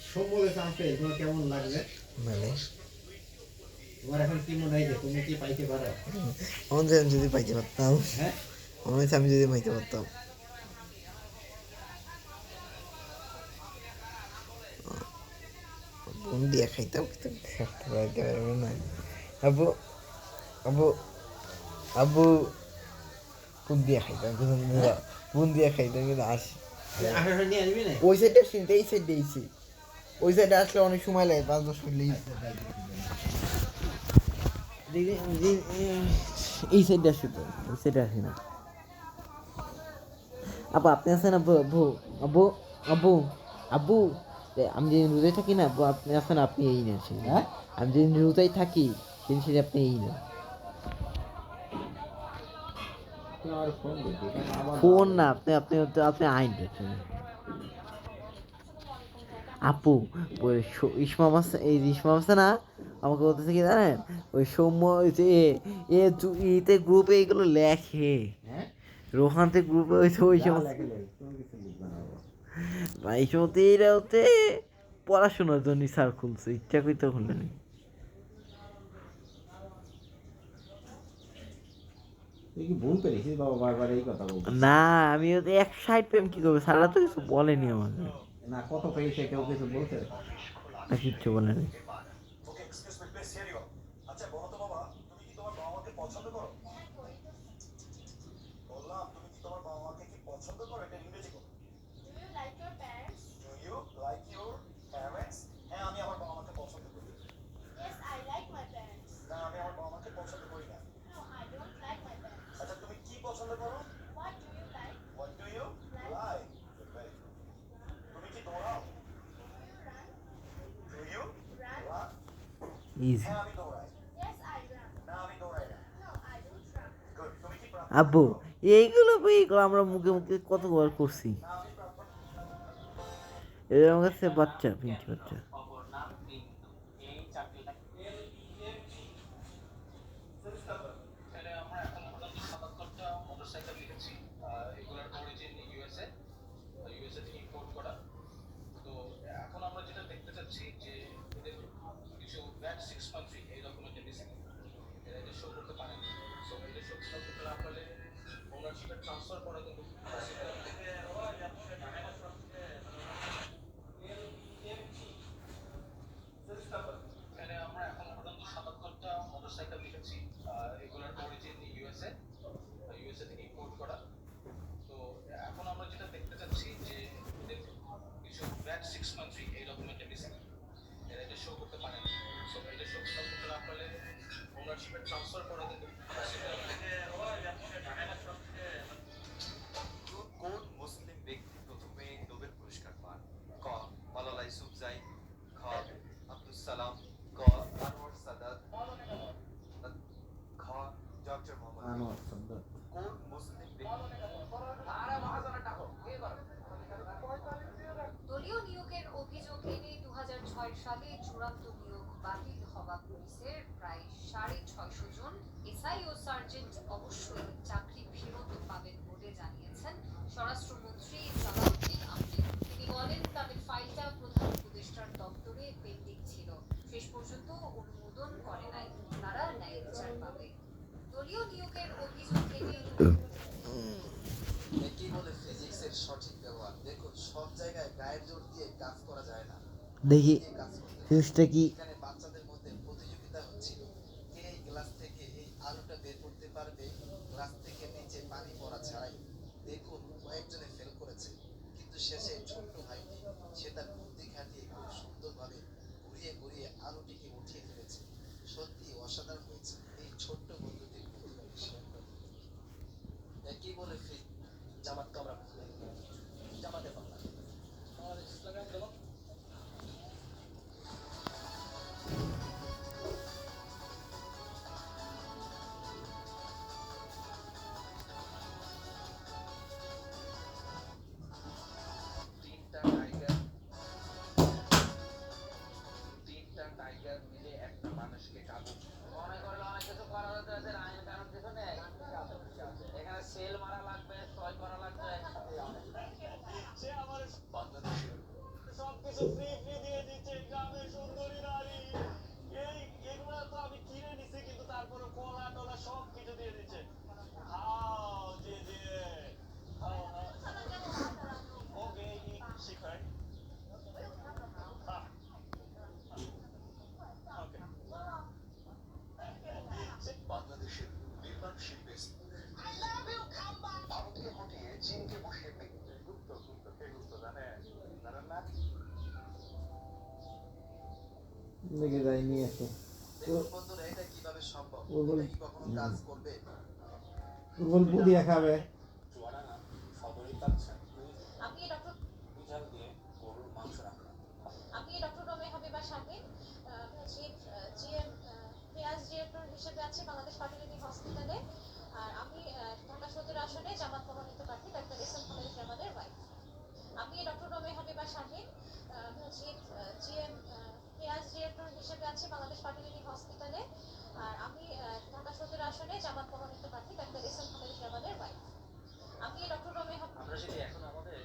সম্বলে chance পেয়ে তোমার কেমন লাগবে? মানে তোমার এখন কি মনে হয় যে তুমি কি পাইতে পারো? মনে হচ্ছে আমি যদি পাইতে পারতাম, হ্যাঁ, মনে হচ্ছে আমি যদি পাইতে পারতাম। বোন দিয়া খাইতাম, কিন্তু খাইতে পারবো না। আব্বু, আব্বু, আব্বু, বোন দিয়া খাইতাম কিন্তু বোন দিয়া খাইতাম কিন্তু আসি আঠারোটা নিয়ে আসবি না? ওই সাইডে শুনতে এই সাইডে এসে ওই সাইডে আসলে অনেক সময় লাগে, 5-10 মিনিট এই সাইডে আসি তো, ওই সাইডে আসি না। আব্বু আপনি আছেন? আব্বু, আব্বু, আব্বু, আব্বু, আব্বু, আমি যেদিন রোজায় থাকি না আব্বু, আপনি আছেন, আপনি এই না সেদিন। হ্যাঁ, আমি যেদিন রোজায় থাকি সেদিন সেদিন আপনি এই না। তুমি আমার ফোন দিবি, আবার ফোন না, আপনি আপনি আপনি আইন দেখেন। আপু, ওই ইসমাম আছে, এই ইসমাম আছে না, আমাকে বলতেছে কি জানেন, ওই সৌম্য ওই যে ইতে গ্রুপে এইগুলো লেখে, হ্যাঁ, রোহানতে গ্রুপে ওই ওই যা সমস্ত লেখে লেখে, তুমি কিছু লিখবে না বাবা। ভাই সমস্ত এরা হচ্ছে পড়াশোনার জন্য স্যার খুলছে, ইচ্ছা করতে খুললে নি। তুই কি ভুল পেরেছিস বাবা, বারবার এই কথা বলছিস? না, আমি হচ্ছে এক সাইড পেম কি করবে, স্যাররা তো কিছু বলেনি আমাকে, না, কত পেয়েছে কেউ কিছু বলছে? না কিচ্ছু বলেনি। ইজি। আব্বু, এইগুলো এইগুলো আমরা মুখে মুখে কতবার করছি, এদের আমার কাছে বাচ্চা, পিঞ্চি বাচ্চা। আনোয়ার সাদ্দাত। দলীয় নিয়োগের অভিযোগ এনে 2006 সালে চূড়ান্ত নিয়োগ বাতিল হওয়া পুলিশের প্রায় 650 জন এসআই ও সার্জেন্ট অবশ্যই চাকরি ফেরত পাবেন বলে জানিয়েছেন স্বরাষ্ট্রমন্ত্রী সালাউদ্দিন আহমেদ। তিনি বলেন তাদের ফাইলটা প্রধান উপদেষ্টার দপ্তরে পেন্ডিং ছিল, শেষ পর্যন্ত অনুমোদন করে নাই, তারা ন্যায় বিচার পাবে। দলীয় নিয়োগের অভিযোগ এনে একই বলে ফিজিক্সের সঠিক ব্যবহার। দেখুন, সব জায়গায় গায়ের জোর দিয়ে কাজ করা যায় না, দেখি দিয়ে কাজ করতে হয়। ফিউজটা কি। এখানে বাচ্চাদের মধ্যে প্রতিযোগিতা হচ্ছিল, কে এই গ্লাস থেকে এই আলুটা বের করতে পারবে গ্লাস থেকে নিচে পানি পড়া ছাড়াই। দেখুন, কয়েকজনে ফেল করেছে, কিন্তু শেষে ছোট্ট ভাইটি সে তার বুদ্ধি খাটিয়ে খুব সুন্দরভাবে ঘুরিয়ে ঘুরিয়ে আলুটিকে উঠিয়ে ফেলেছে। সত্যি অসাধারণ হয়েছে। এই ছোট্ট বন্ধুটির প্রতিভাকে শেয়ার করে। একই বলে জামাত তো আমরা জামাতে পারলাম। আমাদের ইসলামে গেল তিনটা টাইগার, তিনটা টাইগার মিলে একটা মানুষকে কাবু। মনে করলে অনেক কিছু করা হতে আছে, আইন কানুন কিছু নেই। এখানে সেল মারা লাগবে, সই করা লাগবে। বাংলাদেশের সব সবকিছু ফ্রি ফ্রি দিয়ে দিচ্ছে গ্রামের সুন্দরী নারী। এই এগুলা তো আমি কিনে নিছি, কিন্তু তারপরে কলা টলা সবকিছু দিয়ে দিচ্ছে। হাও জি জি, হাও হাও। ওকে শিখাই। হ্যাঁ ওকে। বাংলাদেশের নির্মাণ শিল্পের ভারতকে হটিয়ে চীনকে বসিয়ে লেগে যায় নিয়ে আসো। দেখুন বন্ধুরা, এটা কিভাবে সম্ভব? ওগুলো- এটা কি কখনো কাজ করবে? দুর্বল বুদিয়া খাবে। আমি ডক্টর রোমে হাবিবা শারমিন, চিফ জিএম পেঁয়াজ ডিরেক্টর হিসেবে আছি বাংলাদেশ ফার্টিলিটি হসপিটালে। আর আমি ঢাকা সদর আসনে জামাত মনোনীত প্রার্থী ডাক্তার এসএম খালেদ জামানের ওয়াইফ। আমি ডক্টর রোমে হাবিবা শারমিন, চিফ জিএম পেঁয়াজ ডিরেক্টর হিসেবে আছি বাংলাদেশ ফার্টিলিটি হসপিটালে। আর আমি ঢাকা সদর আসনে জামাত মনোনীত প্রার্থী ডাক্তার এসএম খালেদ জামানের ওয়াইফ। আমি ডক্টর রোমে আমরা যদি এখন আমাদের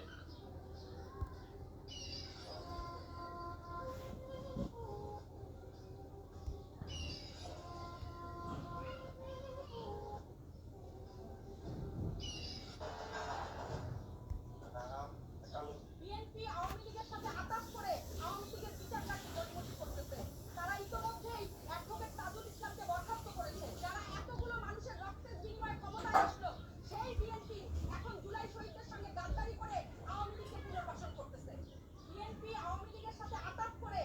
বিএনপি আওয়ামী লীগের সাথে আতাত করে আওয়ামী লীগের বিচার কার্য জনমতি করতেছে। তারা ইতোমধ্যেই অ্যাডভোকেট তাজুল ইসলামকে বরখাস্ত করেছে। যারা এতগুলো মানুষের রক্তের বিনিময়ে ক্ষমতায় আসলো, সেই বিএনপি এখন জুলাই শহীদদের সঙ্গে গাদ্দারি করে আওয়ামী লীগকে পুনর্বাসন করতেছে। বিএনপি আওয়ামী লীগের সাথে আতাত করে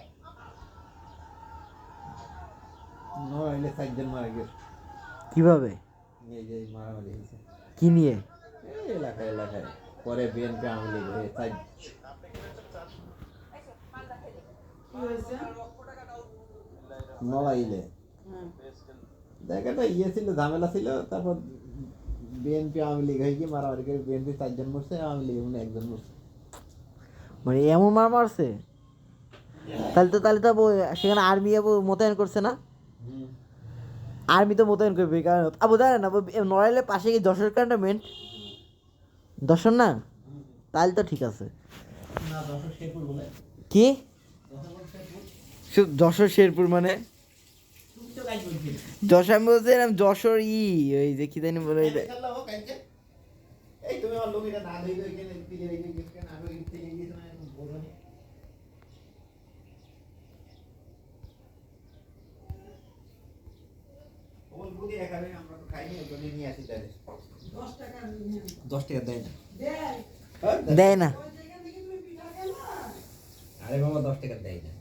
নড়াইলে 4 জন মারা গেছে। কিভাবে? এই যে মারামারি হয়েছে কি নিয়ে? এই এলাকায় এলাকায়। পরে বিএনপি আওয়ামী লীগ হয়ে নড়াইলে জায়গাটা ইয়ে ছিল, ঝামেলা ছিল। তারপর বিএনপি আওয়ামী লীগ হয়ে গিয়ে মারামারি করে বিএনপি 4 জন মরছে, আওয়ামী লীগ 1 জন মরছে। মানে এমন মার মারছে? তাহলে তো সেখানে আর্মি মোতায়েন করছে না? আর্মি তো মোতায়েন করবে, কারণ আবু জানে না নড়াইলের পাশে কি যশোর ক্যান্টনমেন্ট? যশোর না? তাহলে তো ঠিক আছে। না, যশোর শেরপুর বলে। কি যশোর শেরপুর। যশোর শেরপুর মানে? তুমি তো কাজ বলছিস। যশোর আমি বলছিলাম যশোর ওই যে কি জানি বলে এই তুমি আমার লোকেরা না ধইলে এখানে দিকে রেখে গেছ কেন? আমি ওই থেকে গিয়েছি না, এখন বলবো না। ওল বুদি এখানে আমরা তো খাইনি, ওখানে নিয়ে আসি তাহলে 10 টাকা দেয় না। দেয় না। আরে বাবা 10 টাকা দেয় না।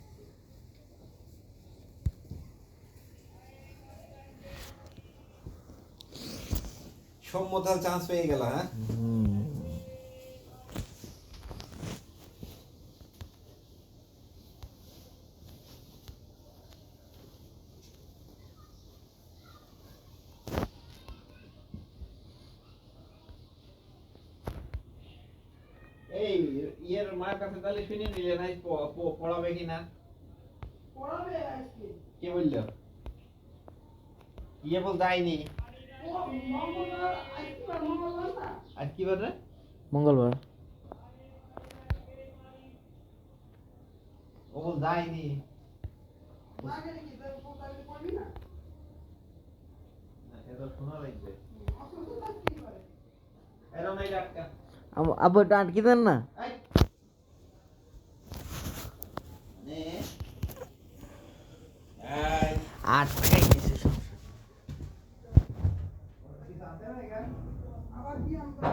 সম্মতাল চান্স পেয়ে গেল। হ্যাঁ, এই ইয়ের মার কাছে তাহলে শুনে নিলে নাই পড়াবে কি না? পড়াবে আজকে। কে বললো? ইয়ে বল যায়নি। মঙ্গলবার আজকে মঙ্গলবার না? আজ কি বার রে? মঙ্গলবার। ও বল যায়নি। লাগে নাকি? তাহলে পড়বি না? এটা শোনা লাগবে। অসুস্থ থাকতে পারে। এরম এই ডাক্তার। আব্বু এটা আটকে দেন না। এই নে এই 8 টাকাই দিছে। আবার কি আমরা